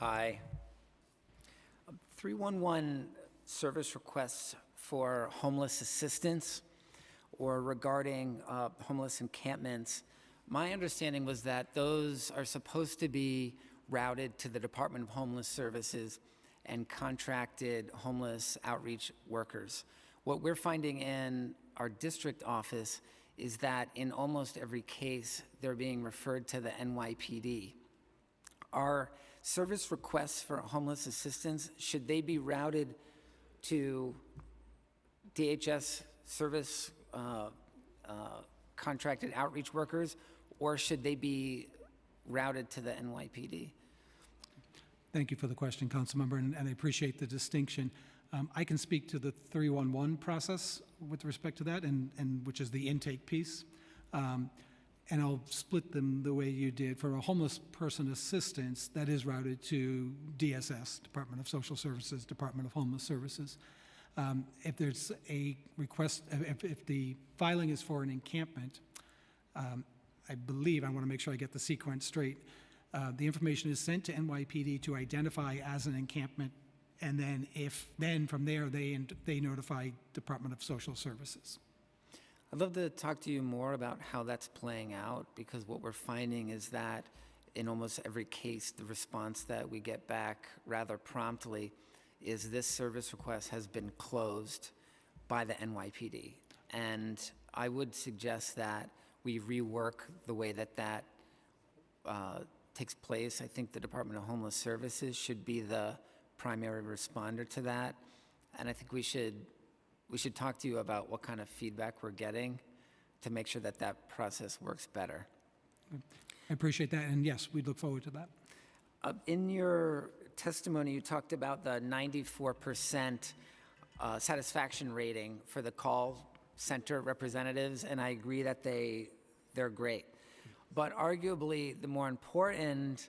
Hi. 311 service requests for homeless assistance or regarding homeless encampments. My understanding was that those are supposed to be routed to the Department of Homeless Services and contracted homeless outreach workers. What we're finding in our district office is that in almost every case, they're being referred to the NYPD. Our service requests for homeless assistance, should they be routed to DHS service contracted outreach workers, or should they be routed to the NYPD? Thank you for the question, Councilmember, and I appreciate the distinction. I can speak to the 311 process with respect to that, and which is the intake piece. And I'll split them the way you did. For a homeless person assistance, that is routed to DSS, Department of Social Services, Department of Homeless Services. If there's a request, if the filing is for an encampment, I believe, I want to make sure I get the sequence straight, the information is sent to NYPD to identify as an encampment, and then from there they notify Department of Social Services. I'd love to talk to you more about how that's playing out, because what we're finding is that in almost every case, the response that we get back rather promptly is this service request has been closed by the NYPD. And I would suggest that we rework the way that takes place. I think the Department of Homeless Services should be the primary responder to that. And I think we should talk to you about what kind of feedback we're getting to make sure that that process works better. I appreciate that, and yes, we look forward to that. In your testimony, you talked about the 94% satisfaction rating for the call center representatives, and I agree that they're great. But arguably, the more important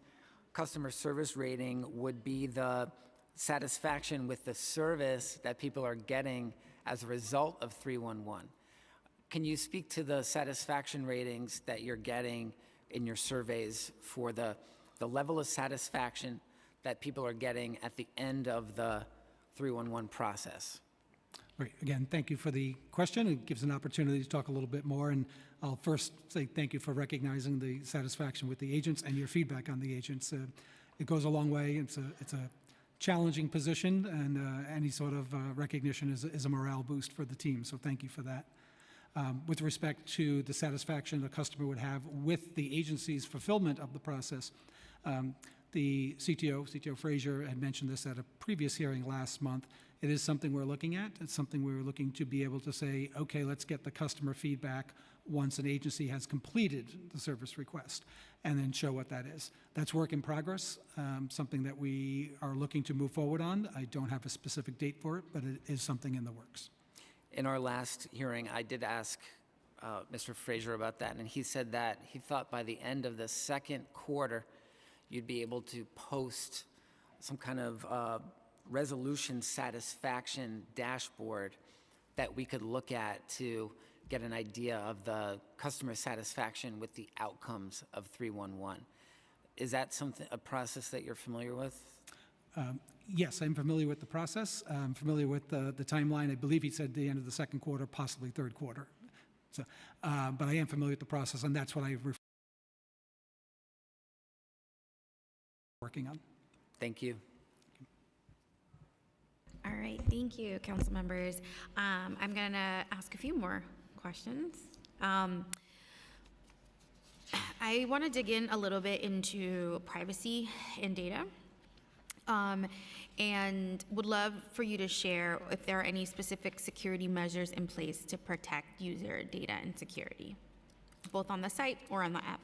customer service rating would be the satisfaction with the service that people are getting as a result of 311. Can you speak to the satisfaction ratings that you're getting in your surveys for the level of satisfaction that people are getting at the end of the 311 process? Great. Again, thank you for the question. It gives an opportunity to talk a little bit more. And I'll first say thank you for recognizing the satisfaction with the agents and your feedback on the agents. It goes a long way. It's a challenging position, and any sort of recognition is a morale boost for the team. So thank you for that. With respect to the satisfaction a customer would have with the agency's fulfillment of the process, the CTO Frazier, had mentioned this at a previous hearing last month. It is something we're looking at. It's something we're looking to be able to say, okay, let's get the customer feedback once an agency has completed the service request, and then show what that is. That's work in progress, something that we are looking to move forward on. I don't have a specific date for it, but it is something in the works. In our last hearing, I did ask Mr. Frazier about that, and he said that he thought by the end of the second quarter, you'd be able to post some kind of resolution satisfaction dashboard that we could look at to get an idea of the customer satisfaction with the outcomes of 311. Is that a process that you're familiar with? Yes, I'm familiar with the process. I'm familiar with the timeline. I believe he said the end of the second quarter, possibly third quarter. So, but I am familiar with the process, and that's what I'm working on. Thank you. All right, thank you, council members. I'm going to ask a few more questions. I want to dig in a little bit into privacy and data, and would love for you to share if there are any specific security measures in place to protect user data and security, both on the site or on the app.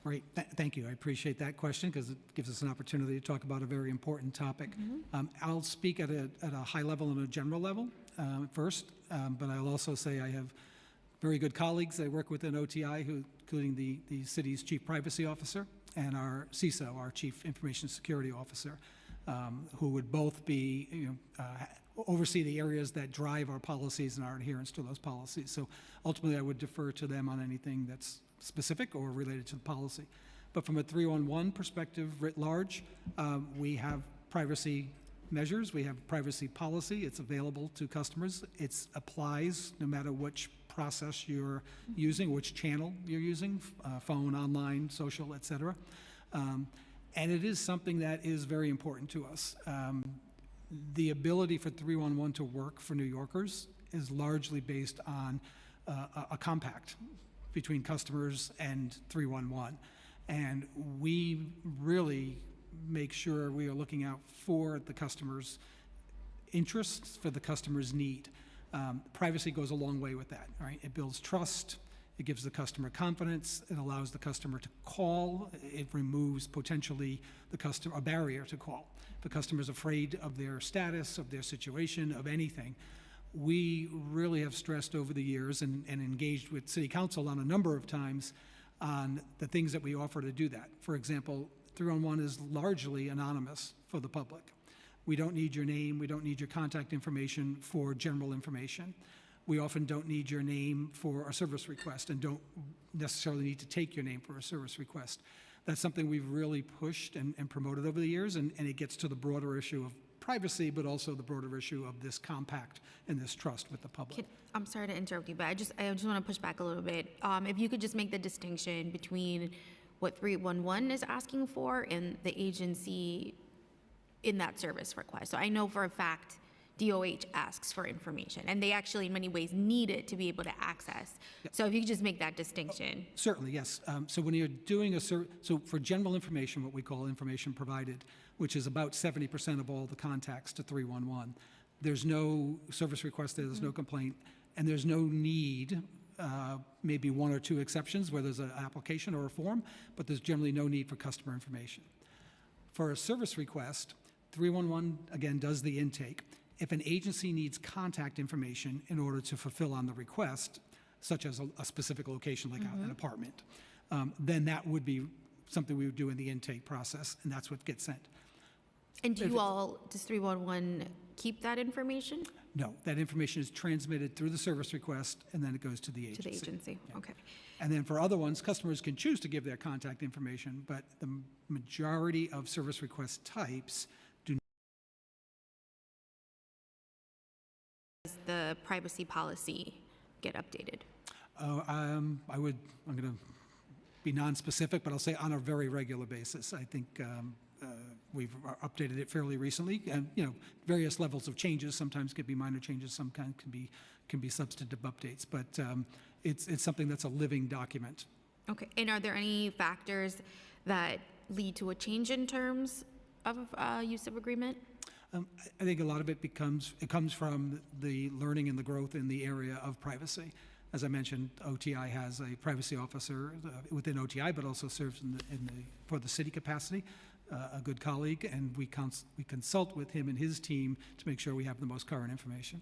Great, thank you. I appreciate that question because it gives us an opportunity to talk about a very important topic. I'll speak at a high level and a general level first, but I'll also say I have very good colleagues I work with in OTI, including the city's chief privacy officer and our CISO, our chief information security officer, who would both be, oversee the areas that drive our policies and our adherence to those policies. So ultimately, I would defer to them on anything that's specific or related to the policy. But from a 311 perspective writ large, we have privacy measures, we have privacy policy, it's available to customers, it applies no matter which process you're using, which channel you're using, phone, online, social, et cetera. And it is something that is very important to us. The ability for 311 to work for New Yorkers is largely based on a compact between customers and 311. And we really make sure we are looking out for the customer's interests, for the customer's need. Privacy goes a long way with that, right? It builds trust, it gives the customer confidence, it allows the customer to call, it removes potentially a barrier to call. If the customer's afraid of their status, of their situation, of anything. We really have stressed over the years and engaged with City Council on a number of times on the things that we offer to do that. For example, 311 is largely anonymous for the public. We don't need your name, we don't need your contact information for general information. We often don't need your name for a service request and don't necessarily need to take your name for a service request. That's something we've really pushed and promoted over the years, and it gets to the broader issue of privacy, but also the broader issue of this compact and this trust with the public. I'm sorry to interrupt you, but I just want to push back a little bit. If you could just make the distinction between what 311 is asking for and the agency in that service request. So I know for a fact DOH asks for information, and they actually in many ways need it to be able to access. So if you could just make that distinction. Certainly, yes. So when you're doing so for general information, what we call information provided, which is about 70% of all the contacts to 311, there's no service request, there's no complaint, and there's no need, maybe one or two exceptions where there's an application or a form, but there's generally no need for customer information. For a service request, 311, again, does the intake. If an agency needs contact information in order to fulfill on the request, such as a specific location like an apartment, then that would be something we would do in the intake process, and that's what gets sent. And does 311 keep that information? No, that information is transmitted through the service request, and then it goes to the agency. To the agency, Yeah. okay. And then for other ones, customers can choose to give their contact information, but the majority of service request types do. Does the privacy policy get updated? I'm going to be non-specific, but I'll say on a very regular basis. I think we've updated it fairly recently, and various levels of changes. Sometimes could be minor changes, some kind can be substantive updates, but it's something that's a living document. Okay, and are there any factors that lead to a change in terms of use of agreement? I think a lot of it comes from the learning and the growth in the area of privacy. As I mentioned, OTI has a privacy officer within OTI, but also serves for the city capacity, a good colleague, and we consult with him and his team to make sure we have the most current information.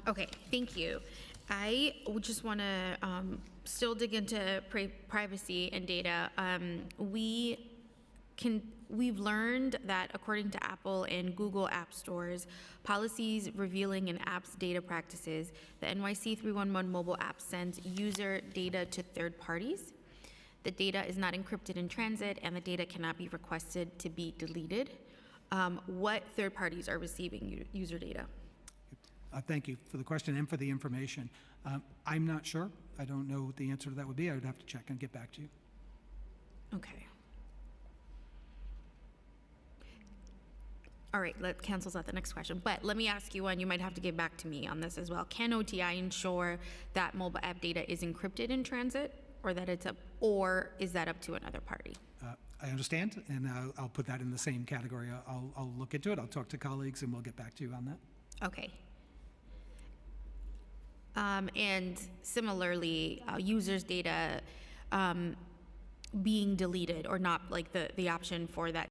Okay, thank you. I would just want to still dig into privacy and data. We've learned that according to Apple and Google App Stores, policies revealing an app's data practices, the NYC 311 mobile app sends user data to third parties. The data is not encrypted in transit, and the data cannot be requested to be deleted. What third parties are receiving user data? Thank you for the question and for the information. I'm not sure. I don't know what the answer to that would be. I would have to check and get back to you. Okay. All right, that cancels out the next question. But let me ask you one, you might have to get back to me on this as well. Can OTI ensure that mobile app data is encrypted in transit, or is that up to another party? I understand, and I'll put that in the same category. I'll look into it. I'll talk to colleagues, and we'll get back to you on that. Okay. And similarly, users' data being deleted, or not, like the option for that.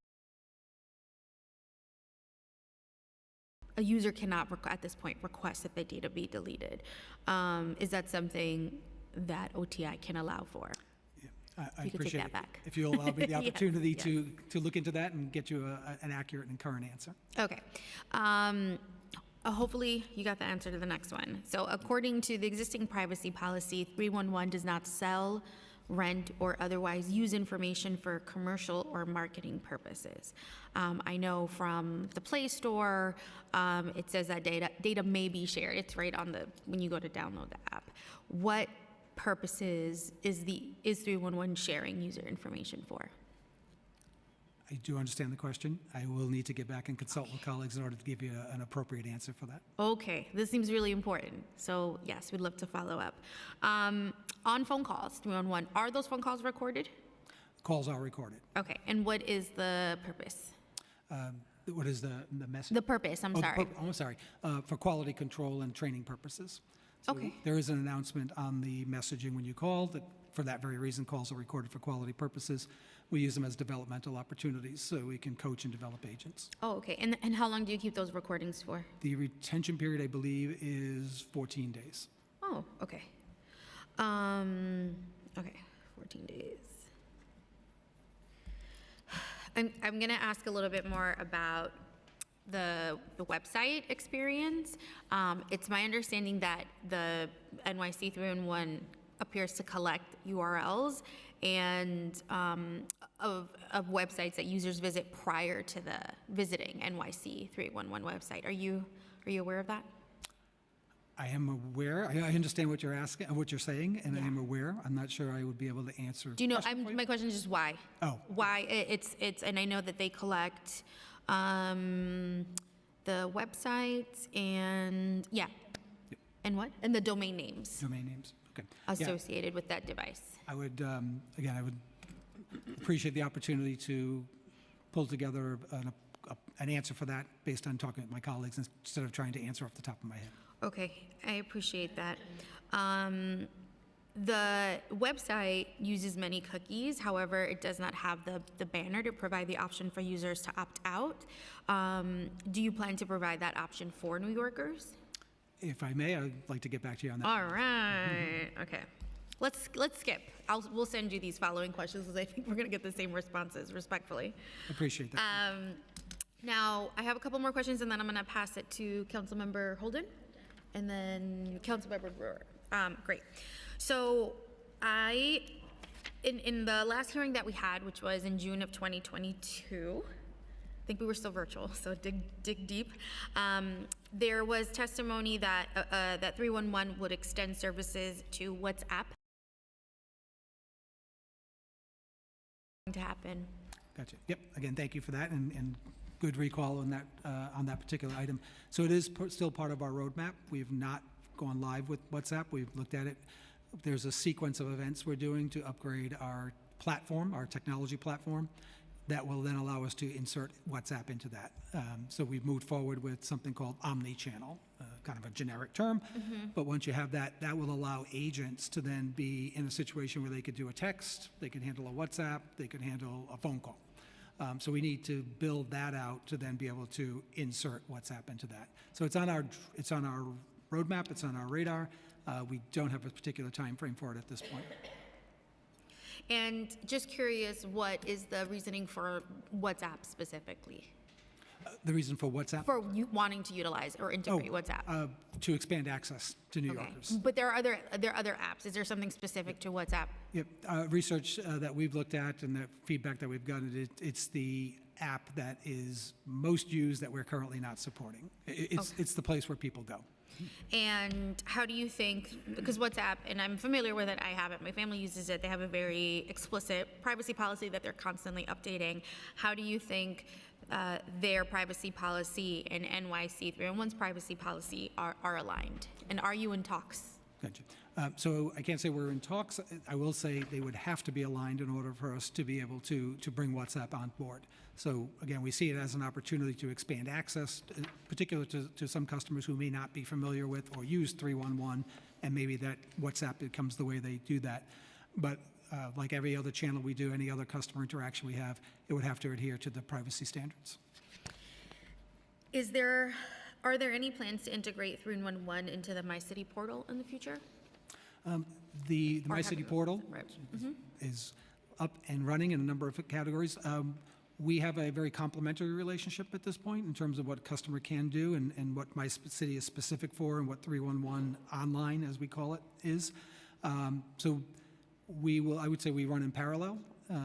A user cannot, at this point, request that the data be deleted. Is that something that OTI can allow for? Yeah, I you could appreciate take that back. If you'll allow me the opportunity Yes. to look into that and get you an accurate and current answer. Okay. Hopefully you got the answer to the next one. So according to the existing privacy policy, 311 does not sell, rent, or otherwise use information for commercial or marketing purposes. I know from the Play Store, it says that data may be shared. It's right on when you go to download the app. What purposes is 311 sharing user information for? I do understand the question. I will need to get back and consult with colleagues in order to give you an appropriate answer for that. Okay, this seems really important. So yes, we'd love to follow up. On phone calls, 311, are those phone calls recorded? Calls are recorded. Okay, and what is the purpose? What is the message? The purpose, I'm sorry. I'm sorry. For quality control and training purposes. So Okay. there is an announcement on the messaging when you call that for that very reason, calls are recorded for quality purposes. We use them as developmental opportunities so we can coach and develop agents. Oh, okay, and how long do you keep those recordings for? The retention period, I believe, is 14 days. Oh, okay. Okay, 14 days. I'm gonna ask a little bit more about the website experience. It's my understanding that the NYC 311 appears to collect URLs and of websites that users visit prior to the visiting NYC 311 website. Are you aware of that? I am aware. I understand what you're asking, what you're saying, and I Yeah. am aware. I'm not sure I would be able to answer. Do you know? the question for you. My question is just why. Oh. Why it's and I know that they collect the websites and and what and the domain names Domain names. Okay. Yeah. associated with that device. I would, again, I would appreciate the opportunity to pull together an answer for that based on talking with my colleagues instead of trying to answer off the top of my head. Okay, I appreciate that. The website uses many cookies. However, it does not have the banner to provide the option for users to opt out. Do you plan to provide that option for New Yorkers? If I may, I'd like to get back to you on that. All right. Okay. Let's skip. We'll send you these following questions because I think we're going to get the same responses, respectfully. Appreciate that. Now, I have a couple more questions, and then I'm going to pass it to Councilmember Holden, and then Councilmember Brewer. Great. So in the last hearing that we had, which was in June of 2022, I think we were still virtual, so dig deep. There was testimony that that 311 would extend services to WhatsApp. To happen. Gotcha. Yep. Again, thank you for that, and good recall on that particular item. So it is still part of our roadmap. We have not gone live with WhatsApp. We've looked at it. There's a sequence of events we're doing to upgrade our platform, our technology platform, that will then allow us to insert WhatsApp into that. So we've moved forward with something called omni-channel, kind of a generic term. But once you have that, that will allow agents to then be in a situation where they could do a text, they could handle a WhatsApp, they could handle a phone call. So we need to build that out to then be able to insert WhatsApp into that. So it's on our roadmap, it's on our radar. We don't have a particular time frame for it at this point. And just curious, what is the reasoning for WhatsApp specifically? The reason for WhatsApp? For you wanting to utilize or integrate WhatsApp? To expand access to New Okay. Yorkers. But there are other apps. Is there something specific to WhatsApp? Yep. Research that we've looked at and the feedback that we've gotten, it's the app that is most used that we're currently not supporting. It's the place where people go. And how do you think, because WhatsApp, and I'm familiar with it, I have it, my family uses it, they have a very explicit privacy policy that they're constantly updating. How do you think their privacy policy and NYC 311's privacy policy are aligned? And are you in talks? Gotcha. So I can't say we're in talks. I will say they would have to be aligned in order for us to be able to bring WhatsApp on board. So again, we see it as an opportunity to expand access, particularly to some customers who may not be familiar with or use 311, and maybe that WhatsApp becomes the way they do that. But like every other channel we do, any other customer interaction we have, it would have to adhere to the privacy standards. Are there any plans to integrate 311 into the My City portal in the future? The Or My have City you- portal Right. is up and running in a number of categories. We have a very complementary relationship at this point in terms of what customer can do and what My City is specific for and what 311 online, as we call it, is. So I would say we run in parallel,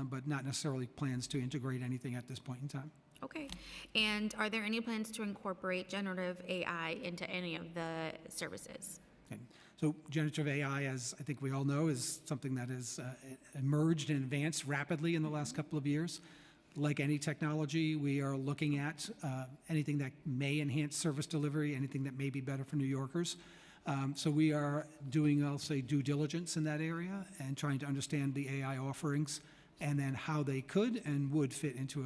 but not necessarily plans to integrate anything at this point in time. Okay. And are there any plans to incorporate generative AI into any of the services? Okay. So generative AI, as I think we all know, is something that has emerged and advanced rapidly in the last couple of years. Like any technology, we are looking at anything that may enhance service delivery, anything that may be better for New Yorkers. So we are doing, I'll say, due diligence in that area and trying to understand the AI offerings and then how they could and would fit into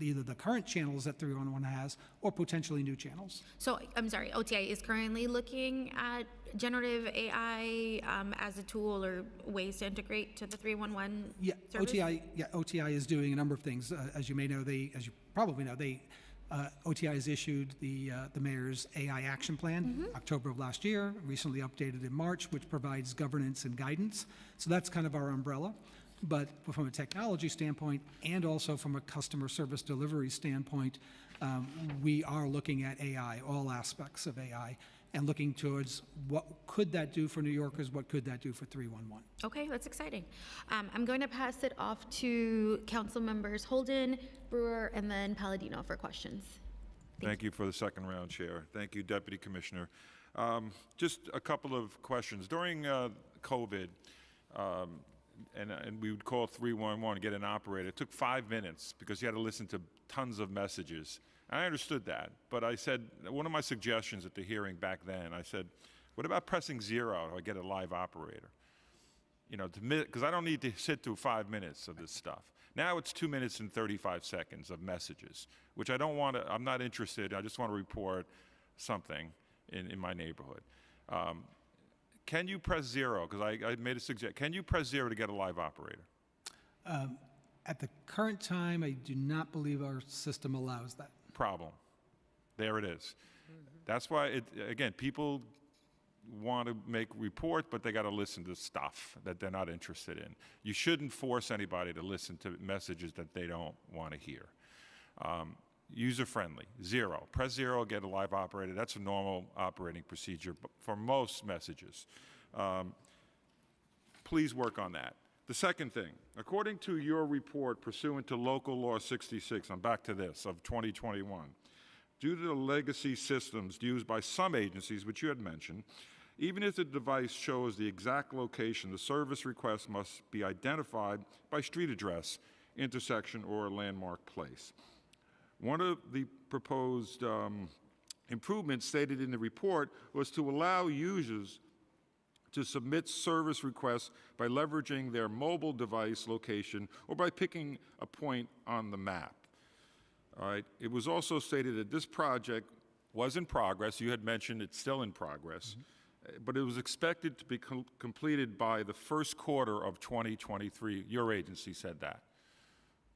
either the current channels that 311 has or potentially new channels. So, I'm sorry, OTI is currently looking at generative AI as a tool or ways to integrate to the 311 service? OTI is doing a number of things. As you may know, as you probably know, OTI has issued the mayor's AI action plan October of last year, recently updated in March, which provides governance and guidance. So that's kind of our umbrella. But from a technology standpoint and also from a customer service delivery standpoint, we are looking at AI, all aspects of AI, and looking towards what could that do for New Yorkers, what could that do for 311. Okay, that's exciting. I'm going to pass it off to council members Holden, Brewer, and then Palladino for questions. Thank you for the second round, Chair. Thank you, Deputy Commissioner. Just a couple of questions. During COVID, and we would call 311 to get an operator. It took 5 minutes because you had to listen to tons of messages. And I understood that, but I said, one of my suggestions at the hearing back then, I said, what about pressing 0 to get a live operator? You know, because I don't need to sit through 5 minutes of this stuff. Now it's 2 minutes and 35 seconds of messages, which I don't want to, I'm not interested. I just want to report something in my neighborhood. Can you press 0? Because I made a suggestion. Can you press 0 to get a live operator? At the current time, I do not believe our system allows that. Problem. There it is. That's why, again, people want to make reports, but they got to listen to stuff that they're not interested in. You shouldn't force anybody to listen to messages that they don't want to hear. User-friendly, 0. Press 0, get a live operator. That's a normal operating procedure for most messages. Please work on that. The second thing, according to your report pursuant to Local Law 66, I'm back to this, of 2021, due to the legacy systems used by some agencies, which you had mentioned, even if the device shows the exact location, the service request must be identified by street address, intersection, or a landmark place. One of the proposed improvements stated in the report was to allow users to submit service requests by leveraging their mobile device location or by picking a point on the map. All right. It was also stated that this project was in progress. You had mentioned it's still in progress, but it was expected to be completed by the first quarter of 2023. Your agency said that.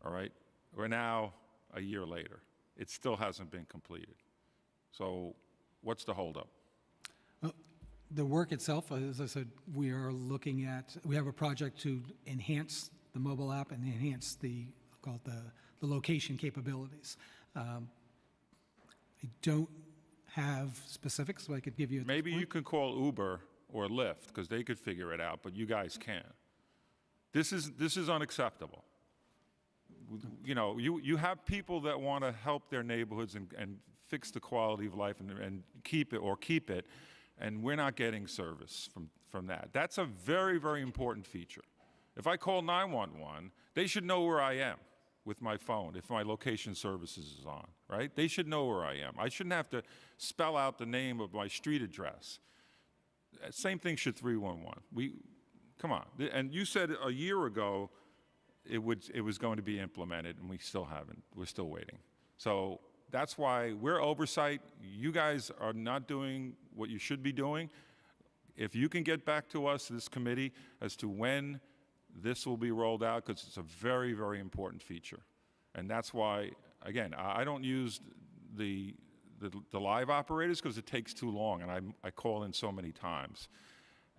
All right. We're now a year later. It still hasn't been completed. So what's the holdup? The work itself, as I said, we have a project to enhance the mobile app and enhance the location capabilities. I don't have specifics, so I could give you. Maybe you can call Uber or Lyft because they could figure it out, but you guys can't. This is unacceptable. You know, you have people that want to help their neighborhoods and fix the quality of life and keep it, and we're not getting service from that. That's a very, very important feature. If I call 911, they should know where I am with my phone if my location services is on, right? They should know where I am. I shouldn't have to spell out the name of my street address. Same thing should 311. Come on. And you said a year ago it was going to be implemented, and we still haven't. We're still waiting. So that's why we're Oversight. You guys are not doing what you should be doing. If you can get back to us, this committee, as to when this will be rolled out, because it's a very, very important feature. And that's why, again, I don't use the live operators because it takes too long, and I call in so many times.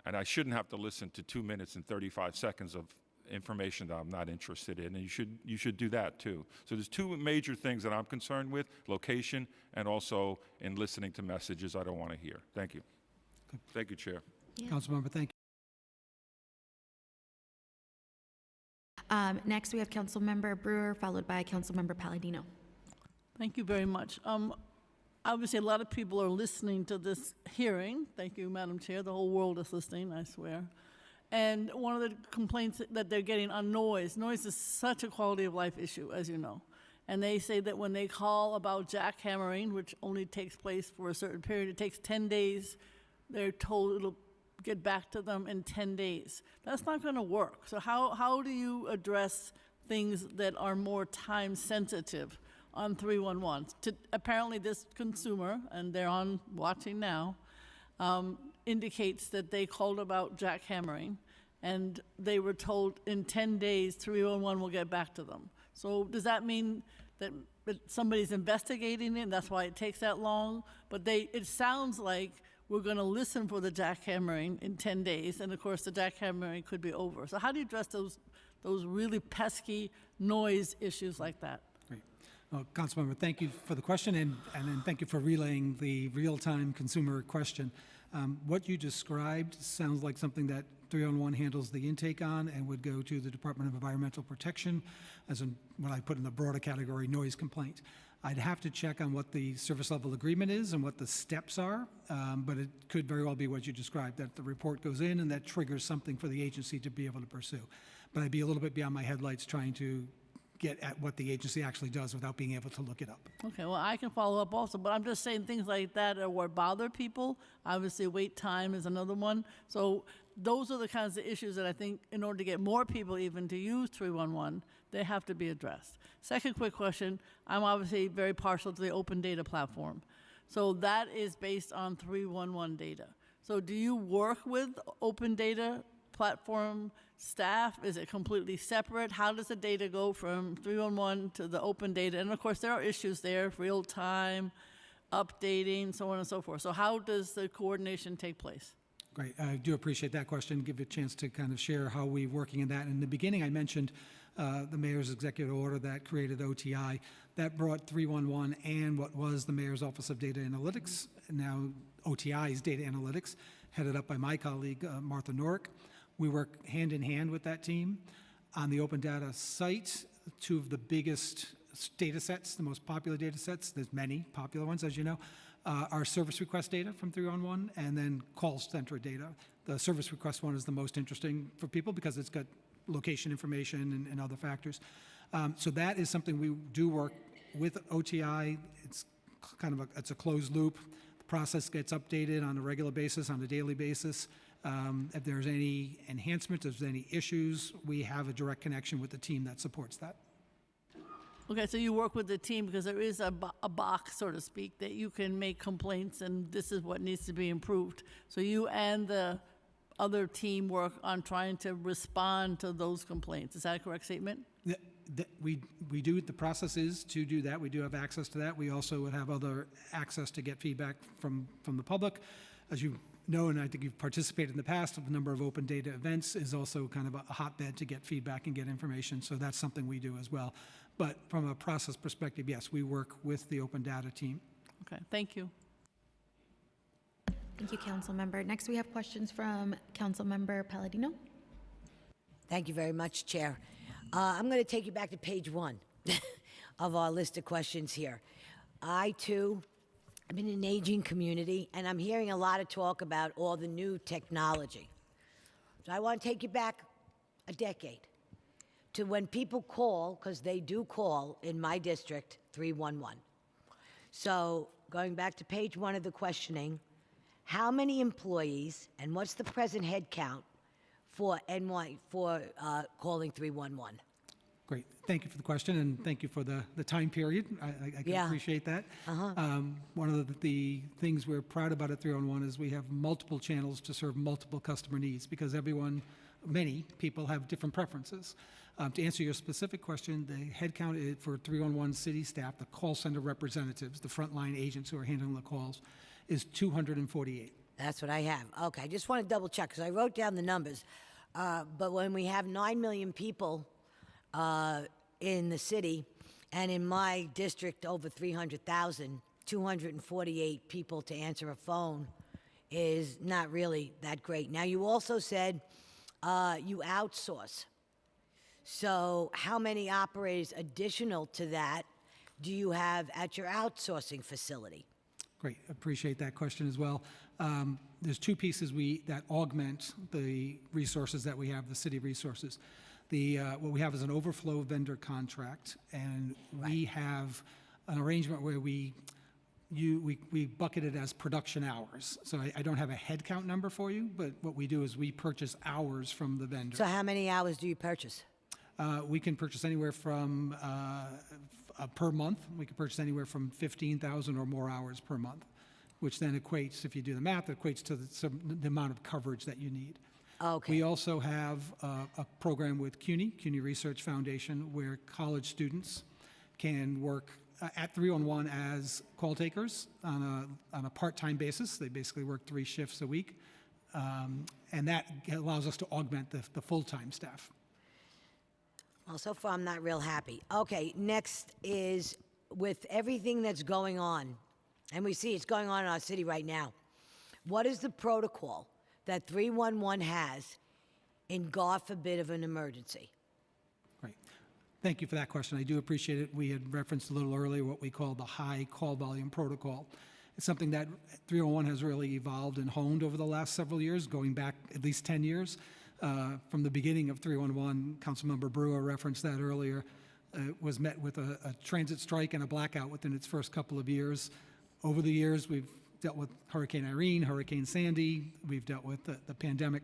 And I shouldn't have to listen to 2 minutes and 35 seconds of information that I'm not interested in, and you should do that too. So there's two major things that I'm concerned with: location and also in listening to messages I don't want to hear. Thank you. Okay. Thank you, Chair. Councilmember, thank you. Next, we have Councilmember Brewer, followed by Councilmember Palladino. Thank you very much. Obviously, a lot of people are listening to this hearing. Thank you, Madam Chair. The whole world is listening, I swear. And one of the complaints that they're getting on noise is such a quality of life issue, as you know. And they say that when they call about jackhammering, which only takes place for a certain period, it takes 10 days, they're told it'll get back to them in 10 days. That's not going to work. So how do you address things that are more time sensitive on 311? Apparently this consumer, and they're on watching now, indicates that they called about jackhammering, and they were told in 10 days 311 will get back to them. So does that mean that somebody's investigating it, and that's why it takes that long? But it sounds like we're going to listen for the jackhammering in 10 days, and of course the jackhammering could be over. So how do you address those really pesky noise issues like that? Great. Well, Councilmember, thank you for the question, and then thank you for relaying the real-time consumer question. What you described sounds like something that 311 handles the intake on and would go to the Department of Environmental Protection as in what I put in the broader category, noise complaint. I'd have to check on what the service level agreement is and what the steps are, but it could very well be what you described, that the report goes in and that triggers something for the agency to be able to pursue. But I'd be a little bit beyond my headlights trying to get at what the agency actually does without being able to look it up. Okay, well, I can follow up also, but I'm just saying things like that are what bother people. Obviously, wait time is another one. So those are the kinds of issues that I think in order to get more people even to use 311, they have to be addressed. Second quick question, I'm obviously very partial to the open data platform. So that is based on 311 data. So do you work with open data platform staff? Is it completely separate? How does the data go from 311 to the open data? And of course, there are issues there, real time, updating, so on and so forth. So how does the coordination take place? Great. I do appreciate that question. Give you a chance to kind of share how we're working in that. In the beginning, I mentioned the mayor's executive order that created OTI. That brought 311 and what was the mayor's Office of Data Analytics, now OTI's Data Analytics, headed up by my colleague, Martha Norick. We work hand in hand with that team. On the open data site, two of the biggest data sets, the most popular data sets, there's many popular ones, as you know, are service request data from 311 and then call center data. The service request one is the most interesting for people because it's got location information and other factors. So that is something we do work with OTI. It's kind of it's a closed loop. The process gets updated on a regular basis, on a daily basis. If there's any enhancements, if there's any issues, we have a direct connection with the team that supports that. Okay, so you work with the team because there is a box, so to speak, that you can make complaints and this is what needs to be improved. So you and the other team work on trying to respond to those complaints. Is that a correct statement? We do, the process is to do that. We do have access to that. We also would have other access to get feedback from the public. As you know, and I think you've participated in the past, a number of open data events is also kind of a hotbed to get feedback and get information. So that's something we do as well. But from a process perspective, yes, we work with the open data team. Okay, thank you. Thank you, Councilmember. Next, we have questions from Councilmember Palladino. Thank you very much, Chair. I'm going to take you back to page 1 of our list of questions here. I, too, I'm in an aging community, and I'm hearing a lot of talk about all the new technology. So I want to take you back a decade to when people call, because they do call in my district, 311. So going back to page 1 of the questioning, how many employees and what's the present head count for calling 311? Great. Thank you for the question, and thank you for the time period. I can appreciate that. One of the things we're proud about at 311 is we have multiple channels to serve multiple customer needs because many people have different preferences. To answer your specific question, the head count for 311 city staff, the call center representatives, the frontline agents who are handling the calls, is 248. That's what I have. Okay, I just want to double check because I wrote down the numbers. But when we have 9 million people in the city, and in my district over 300,000, 248 people to answer a phone is not really that great. Now, you also said you outsource. So how many operators additional to that do you have at your outsourcing facility? Great, appreciate that question as well. There's two pieces that augment the resources that we have, the city resources. What we have is an overflow vendor contract, and we have an arrangement where we bucket it as production hours. So I don't have a head count number for you, but what we do is we purchase hours from the vendor. So how many hours do you purchase? We can purchase anywhere from, per month, we can purchase anywhere from 15,000 or more hours per month, which then equates, if you do the math, it equates to the amount of coverage that you need. Okay. We also have a program with CUNY Research Foundation, where college students can work at 311 as call takers on a part-time basis. They basically work 3 shifts a week, and that allows us to augment the full-time staff. Well, so far I'm not real happy. Okay, next is with everything that's going on, and we see it's going on in our city right now, what is the protocol that 311 has in God forbid of an emergency? Right. Thank you for that question. I do appreciate it. We had referenced a little earlier what we call the high call volume protocol. It's something that 311 has really evolved and honed over the last several years, going back at least 10 years. From the beginning of 311, Councilmember Brewer referenced that earlier, was met with a transit strike and a blackout within its first couple of years. Over the years, we've dealt with Hurricane Irene, Hurricane Sandy, we've dealt with the pandemic.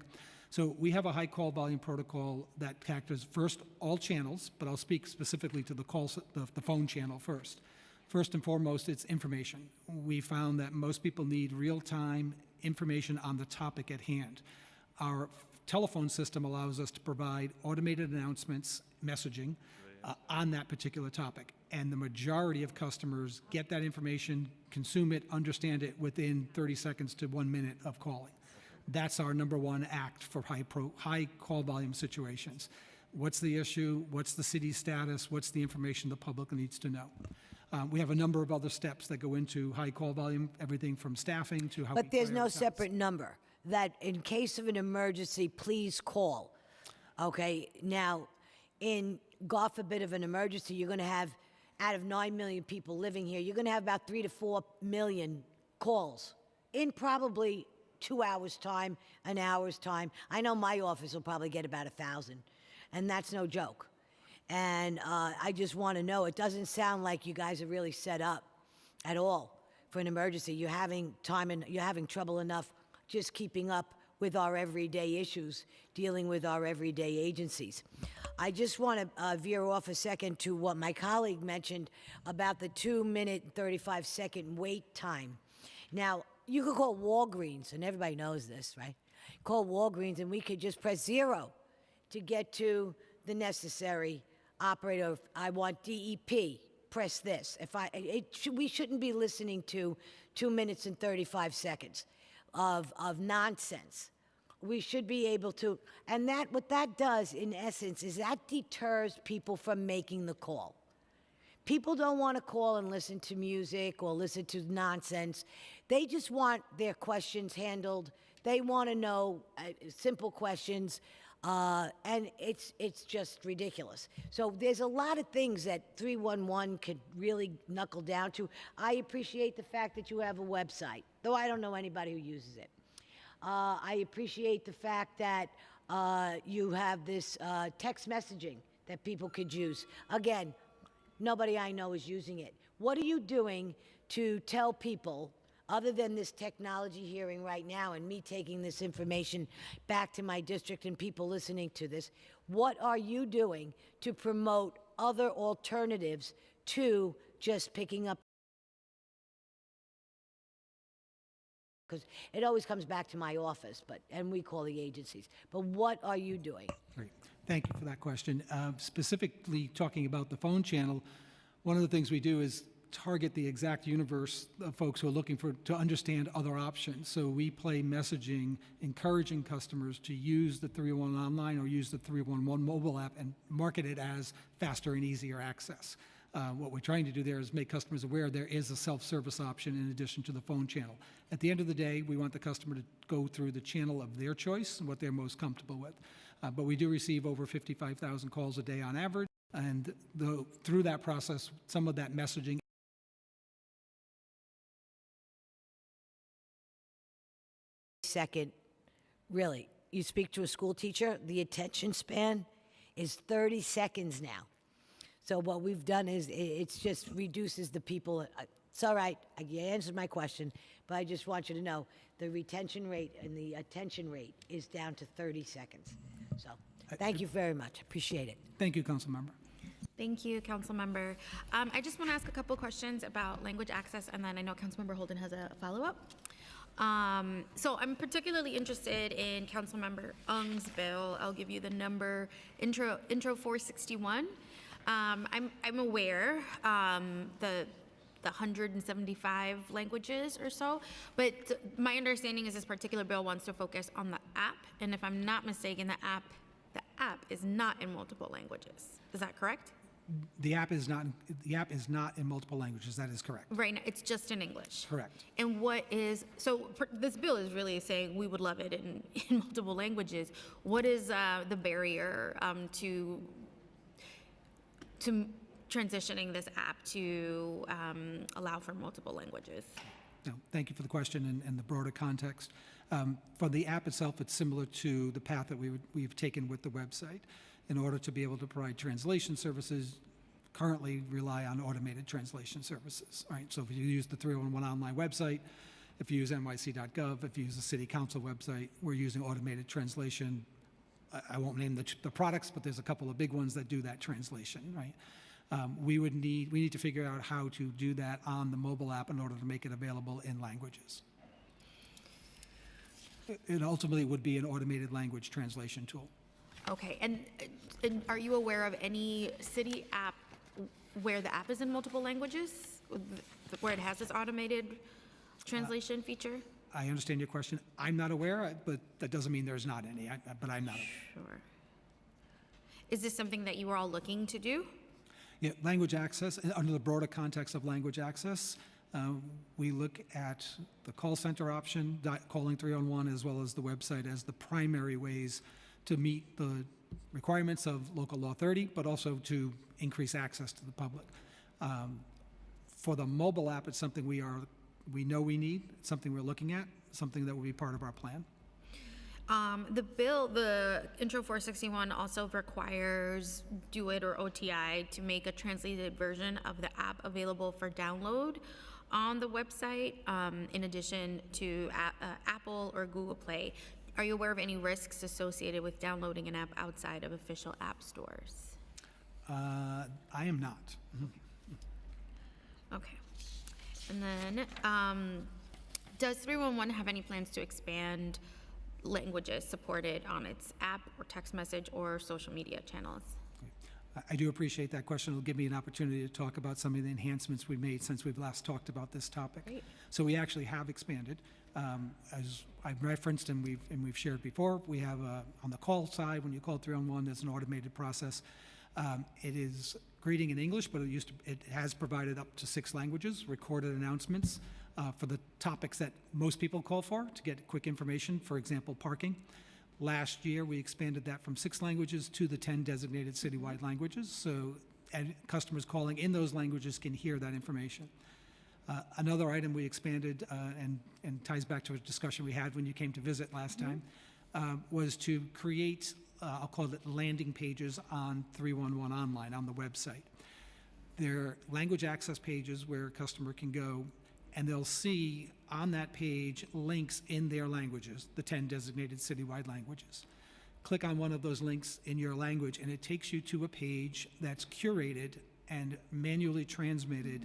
So we have a high call volume protocol that captures first all channels, but I'll speak specifically to the phone channel first. First and foremost, it's information. We found that most people need real-time information on the topic at hand. Our telephone system allows us to provide automated announcements, messaging on that particular topic. And the majority of customers get that information, consume it, understand it within 30 seconds to 1 minute of calling. That's our number one act for high call volume situations. What's the issue? What's the city's status? What's the information the public needs to know? We have a number of other steps that go into high call volume, everything from staffing to how we But there's no prioritize. separate number that in case of an emergency, please call. Okay, now, in God forbid of an emergency, you're going to have, out of 9 million people living here, you're going to have about 3 to 4 million calls in probably 2 hours' time, an hour's time. I know my office will probably get about 1,000, and that's no joke. And I just want to know, it doesn't sound like you guys are really set up at all for an emergency. You're having time and you're having trouble enough just keeping up with our everyday issues, dealing with our everyday agencies. I just want to veer off a second to what my colleague mentioned about the 2-minute and 35-second wait time. Now, you could call Walgreens, and everybody knows this, right? Call Walgreens, and we could just press 0 to get to the necessary operator. If I want DEP, press this. We shouldn't be listening to 2 minutes and 35 seconds of nonsense. We should be able to, and what that does in essence is that deters people from making the call. People don't want to call and listen to music or listen to nonsense. They just want their questions handled. They want to know simple questions, and it's just ridiculous. So there's a lot of things that 311 could really knuckle down to. I appreciate the fact that you have a website, though I don't know anybody who uses it. I appreciate the fact that you have this text messaging that people could use. Again, nobody I know is using it. What are you doing to tell people, other than this technology hearing right now and me taking this information back to my district and people listening to this, what are you doing to promote other alternatives to just picking up? Because it always comes back to my office, and we call the agencies. But what are you doing? Great. Thank you for that question. Specifically talking about the phone channel, one of the things we do is target the exact universe of folks who are looking to understand other options. So we play messaging, encouraging customers to use the 311 online or use the 311 mobile app and market it as faster and easier access. What we're trying to do there is make customers aware there is a self-service option in addition to the phone channel. At the end of the day, we want the customer to go through the channel of their choice and what they're most comfortable with. But we do receive over 55,000 calls a day on average, and through that process, some of that messaging Second, really, you speak to a school teacher, the attention span is 30 seconds now. So what we've done is it's just reduces the people. It's all right, you answered my question, but I just want you to know the retention rate and the attention rate is down to 30 seconds. So thank you very much. Appreciate it. Thank you, Council Member. Thank you, Councilmember. I just want to ask a couple questions about language access, and then I know Councilmember Holden has a follow-up. So I'm particularly interested in Councilmember Ng's bill. I'll give you the number, intro 461. I'm aware the 175 languages or so, but my understanding is this particular bill wants to focus on the app, and if I'm not mistaken, the app is not in multiple languages. Is that correct? The app is not in multiple languages. That is correct. Right now, it's just in English. Correct. And this bill is really saying we would love it in multiple languages. What is the barrier to transitioning this app to allow for multiple languages? No, thank you for the question and the broader context. For the app itself, it's similar to the path that we've taken with the website. In order to be able to provide translation services, currently rely on automated translation services, right? So if you use the 311 online website, if you use nyc.gov, if you use the City Council website, we're using automated translation. I won't name the products, but there's a couple of big ones that do that translation, right? We need to figure out how to do that on the mobile app in order to make it available in languages. It ultimately would be an automated language translation tool. Okay, and are you aware of any city app where the app is in multiple languages, where it has this automated translation feature? I understand your question. I'm not aware, but that doesn't mean there's not any, but I'm not aware. Sure. Is this something that you are all looking to do? Yeah, language access, under the broader context of language access, we look at the call center option, calling 311, as well as the website as the primary ways to meet the requirements of local law 30, but also to increase access to the public. For the mobile app, it's something we know we need, it's something we're looking at, something that will be part of our plan. The Intro 461 also requires Do It or OTI to make a translated version of the app available for download on the website, in addition to Apple or Google Play. Are you aware of any risks associated with downloading an app outside of official app stores? I am not. Okay. And then, does 311 have any plans to expand languages supported on its app or text message or social media channels? I do appreciate that question. It'll give me an opportunity to talk about some of the enhancements we've made since we've last talked about this topic. Great. So we actually have expanded. As I've referenced and we've shared before, we have on the call side, when you call 311, there's an automated process. It is greeting in English, but it has provided up to 6 languages, recorded announcements for the topics that most people call for to get quick information, for example, parking. Last year, we expanded that from 6 languages to the 10 designated citywide languages, so customers calling in those languages can hear that information. Another item we expanded, and ties back to a discussion we had when you came to visit last time, was to create, I'll call it landing pages on 311 online on the website. They're language access pages where a customer can go and they'll see on that page links in their languages, the 10 designated citywide languages. Click on one of those links in your language and it takes you to a page that's curated and manually translated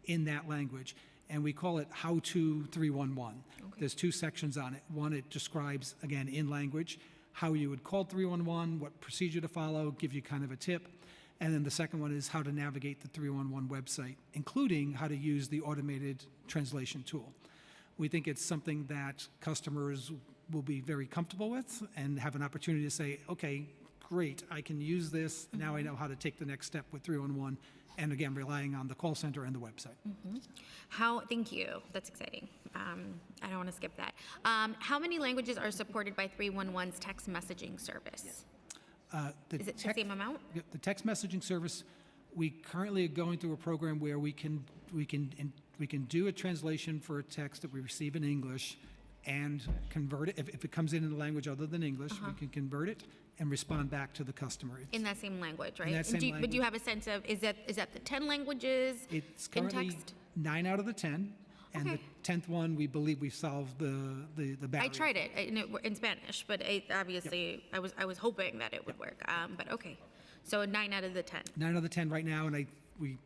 in that language. And we call it How to 311. Okay. There's 2 sections on it. One, it describes, again, in language, how you would call 311, what procedure to follow, give you kind of a tip. And then the second one is how to navigate the 311 website, including how to use the automated translation tool. We think it's something that customers will be very comfortable with and have an opportunity to say, okay, great, I can use this, now I know how to take the next step with 311, and again, relying on the call center and the website. Thank you, that's exciting. I don't want to skip that. How many languages are supported by 311's text messaging service? Is it the same amount? The text messaging service, we currently are going through a program where we can do a translation for a text that we receive in English and convert it. If it comes in a language other than English, we can convert it and respond back to the customer. In that same language, right? In that same But do you have a sense of, is that the 10 languages It's in currently text? 9 out of the 10, and Okay. the 10th one, we believe we've solved the barrier. I tried it in Spanish, but obviously I was hoping that it would work. But okay, so 9 out of the 10. 9 out of the 10 right now, and we're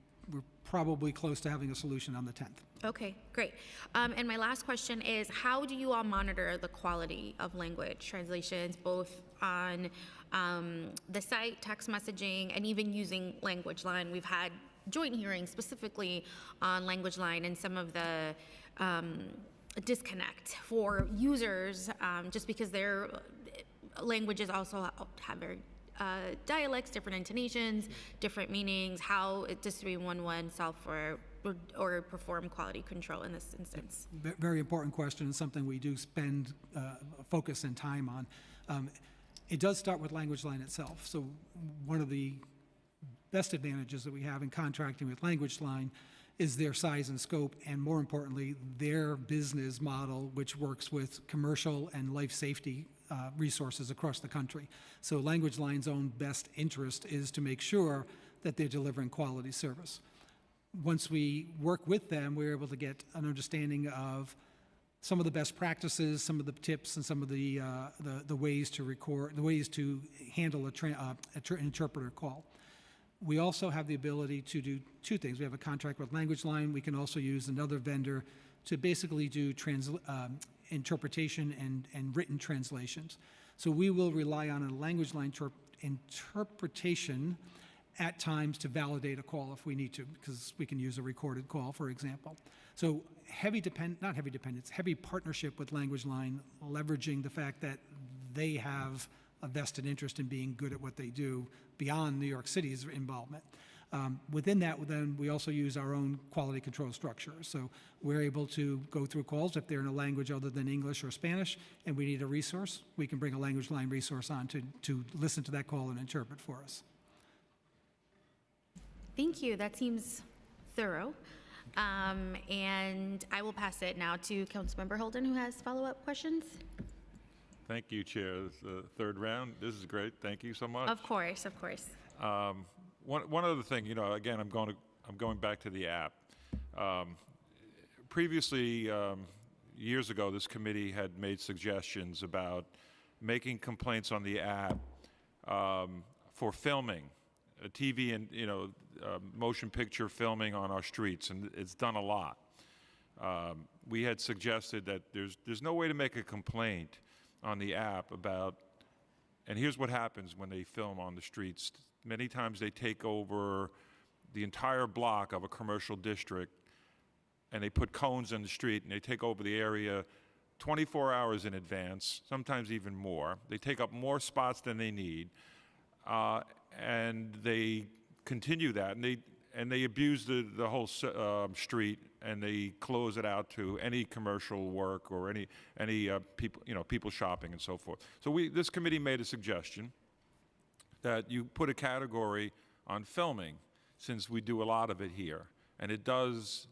probably close to having a solution on the 10th. Okay, great. And my last question is, how do you all monitor the quality of language translations, both on the site, text messaging, and even using Language Line? We've had joint hearings specifically on Language Line and some of the disconnect for users, just because their languages also have very dialects, different intonations, different meanings. How does 311 solve for or perform quality control in this instance? Very important question, and something we do spend focus and time on. It does start with Language Line itself. So one of the best advantages that we have in contracting with Language Line is their size and scope, and more importantly, their business model, which works with commercial and life safety resources across the country. So Language Line's own best interest is to make sure that they're delivering quality service. Once we work with them, we're able to get an understanding of some of the best practices, some of the tips, and some of the ways to record, the ways to handle an interpreter call. We also have the ability to do two things. We have a contract with Language Line. We can also use another vendor to basically do interpretation and written translations. So we will rely on a Language Line interpretation at times to validate a call if we need to, because we can use a recorded call, for example. So heavy partnership with Language Line, leveraging the fact that they have a vested interest in being good at what they do beyond New York City's involvement. Within that, then we also use our own quality control structure. So we're able to go through calls if they're in a language other than English or Spanish, and we need a resource, we can bring a Language Line resource on to listen to that call and interpret for us. Thank you. That seems thorough. And I will pass it now to Councilmember Holden, who has follow-up questions. Thank you, Chair. This is the third round. This is great. Thank you so much. Of course, of course. One other thing, again, I'm going back to the app. Previously, years ago, this committee had made suggestions about making complaints on the app for filming, TV and motion picture filming on our streets, and it's done a lot. We had suggested that there's no way to make a complaint on the app about, and here's what happens when they film on the streets. Many times they take over the entire block of a commercial district, and they put cones in the street, and they take over the area 24 hours in advance, sometimes even more. They take up more spots than they need, and they continue that, and they abuse the whole street, and they close it out to any commercial work or any people, people shopping and so forth. So this committee made a suggestion that you put a category on filming, since we do a lot of it here, and it does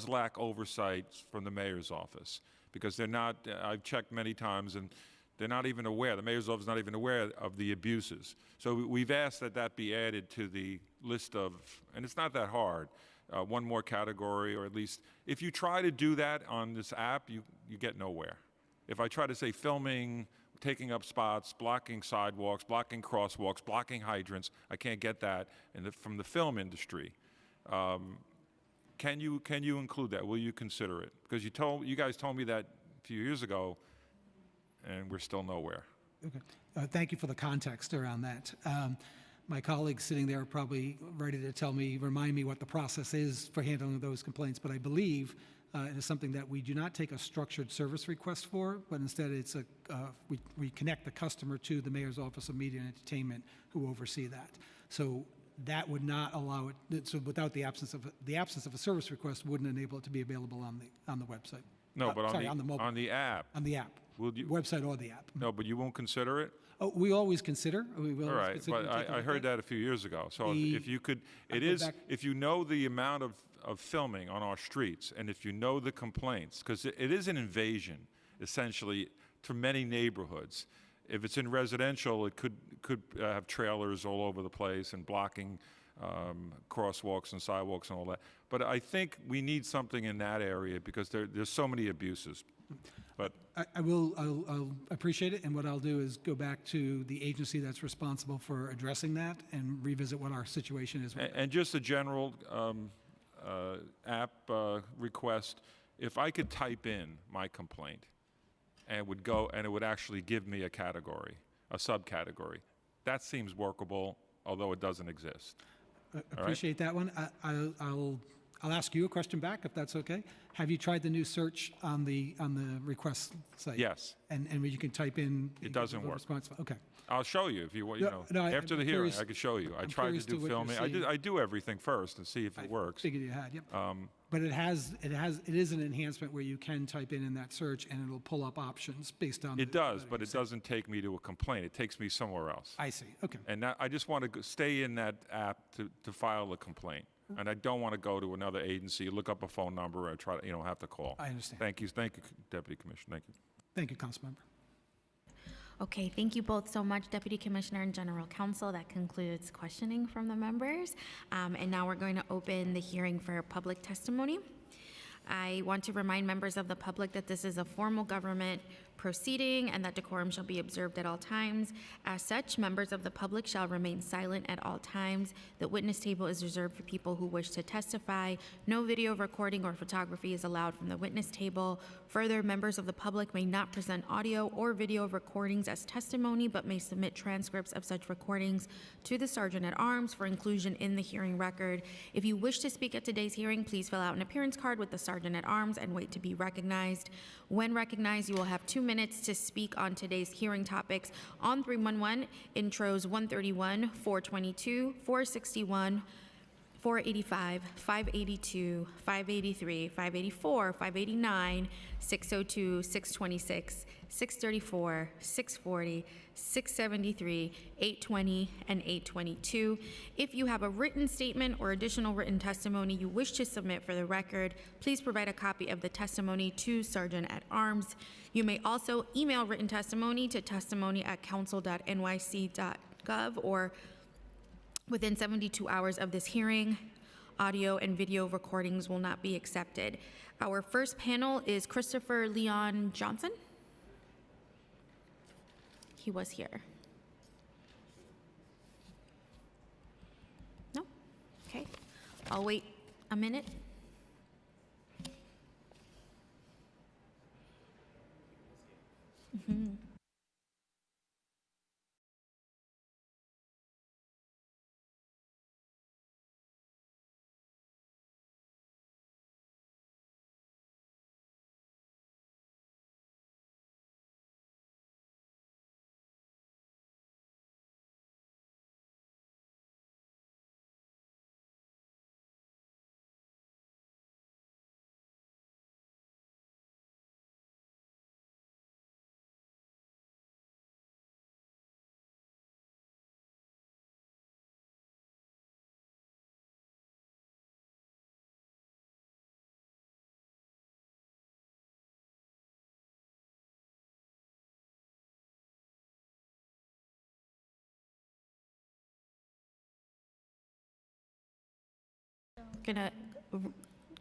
lack oversight from the mayor's office, because they're not. I've checked many times, and they're not even aware. The mayor's office is not even aware of the abuses. So we've asked that be added to the list of, and it's not that hard, one more category, or at least, if you try to do that on this app, you get nowhere. If I try to say filming, taking up spots, blocking sidewalks, blocking crosswalks, blocking hydrants, I can't get that from the film industry. Can you include that? Will you consider it? Because you guys told me that a few years ago, and we're still nowhere. Okay. Thank you for the context around that. My colleagues sitting there are probably ready to remind me what the process is for handling those complaints, but I believe It is something that we do not take a structured service request for, but instead it's we connect the customer to the Mayor's Office of Media and Entertainment, who oversee that. So that would not allow it, so without the absence of a service request wouldn't enable it to be available on the website. No, but Sorry, on the mobile. on the app. On the app. Will you- Website or the app. No, but you won't consider it? Oh, we always consider. We will All always right, consider but and take a I look heard at. that a few years ago. So The- if you could, I it go is, back- if you know the amount of filming on our streets, and if you know the complaints, because it is an invasion, essentially, to many neighborhoods. If it's in residential, it could have trailers all over the place and blocking crosswalks and sidewalks and all that. But I think we need something in that area because there's so many abuses. But I'll appreciate it, and what I'll do is go back to the agency that's responsible for addressing that and revisit what our situation is. And just a general app request, if I could type in my complaint and it would actually give me a category, a subcategory, that seems workable, although it doesn't exist. Appreciate that one. I'll ask you a question back, if that's okay. Have you tried the new search on the request site? Yes. And where you can type in? It doesn't the work. response? Okay. I'll show you if you want, after I'm the hearing, curious- I could show you. I I'm tried to curious to do what you're filming. seeing. I do everything first and see if it works. Figured you had, yep. But it is an enhancement where you can type in that search and it'll pull up options based on. It does, but it doesn't take me to a complaint. It takes me somewhere else. I see, okay. And I just want to stay in that app to file a complaint. And I don't want to go to another agency, look up a phone number, and try to, have to call. I understand. Thank you, Deputy Commissioner. Thank you. Thank you, Councilmember. Okay, thank you both so much, Deputy Commissioner and General Counsel. That concludes questioning from the members. And now we're going to open the hearing for public testimony. I want to remind members of the public that this is a formal government proceeding and that decorum shall be observed at all times. As such, members of the public shall remain silent at all times. The witness table is reserved for people who wish to testify. No video recording or photography is allowed from the witness table. Further, members of the public may not present audio or video recordings as testimony, but may submit transcripts of such recordings to the Sergeant at Arms for inclusion in the hearing record. If you wish to speak at today's hearing, please fill out an appearance card with the Sergeant at Arms and wait to be recognized. When recognized, you will have 2 minutes to speak on today's hearing topics. On 311, intros 131, 422, 461, 485, 582, 583, 584, 589, 602, 626, 634, 640, 673, 820, and 822. If you have a written statement or additional written testimony you wish to submit for the record, please provide a copy of the testimony to Sergeant at Arms. You may also email written testimony to testimony@council.nyc.gov or within 72 hours of this hearing. Audio and video recordings will not be accepted. Our first panel is Christopher Leon Johnson. He was here. No? Okay. I'll wait a minute. Gonna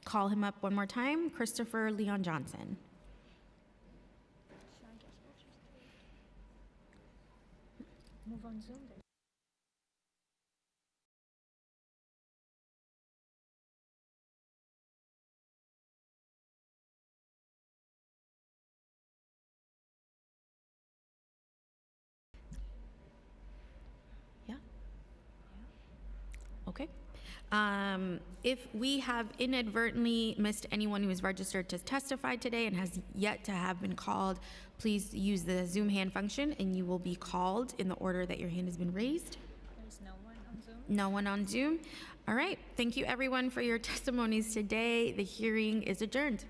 call him up one more time. Christopher Leon Johnson. Move on Zoom. Yeah? Okay. If we have inadvertently missed anyone who is registered to testify today and has yet to have been called, please use the Zoom hand function and you will be called in the order that your hand has been raised. There's no one on Zoom. No one on Zoom. All right. Thank you everyone for your testimonies today. The hearing is adjourned.